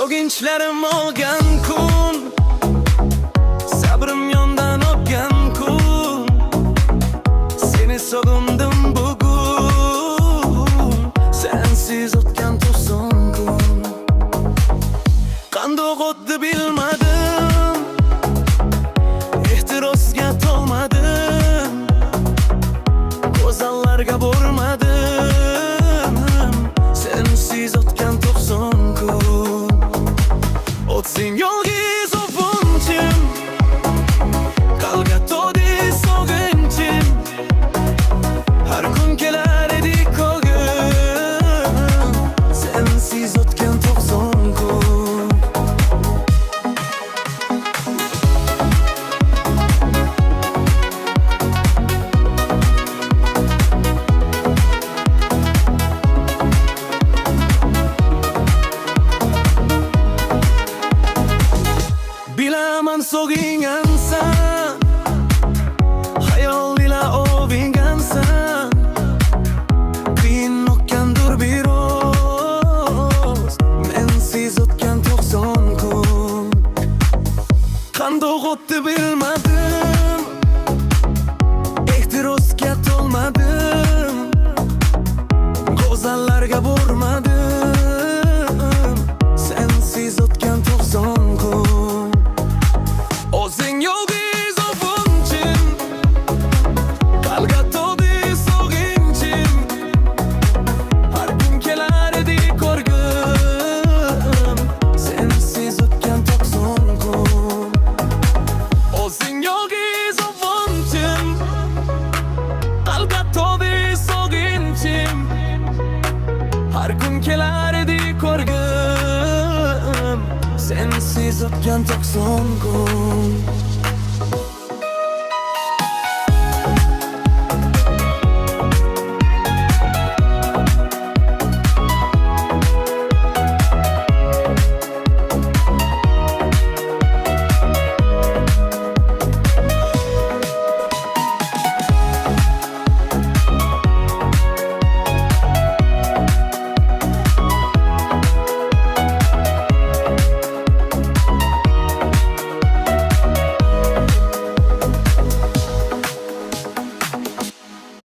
Soginçlerim olgan kun, sabrim yondan o'tgan kun. Seni sog'indim bugun, sensiz o'tgan 90 kun. Qandoq o'tdi bilmadim, ehtirosga to'lmadim, go'zallarga bormadim. Sensiz o'tgan 90 kun. O'tsing yolg'iz o'punchim, qalbga to'di sog'inchim. Har kun kelar edi ko'gim, sensiz o'tgan 90 kun. Bilaman sog'ingansan, hayol ila o'vingansan. Qiyin o'tgandir biroz, mensiz o'tgan 90 kun. Qandoq o'tdi bilmadim, ehtirosga to'lmadim, go'zallarga bormadim. Sensiz o'tgan 90 kun. O'zing yolg'iz o'punchim, qalbga to'ldi sog'inchim. Har kun kelar edi ko'rgim, sensiz o'tgan 90 kun. O'zing yolg'iz o'punchim, qalbga to'ldi sog'inchim. Har kun kelar edi ko'rgim, sensiz o'tgan 90 kun.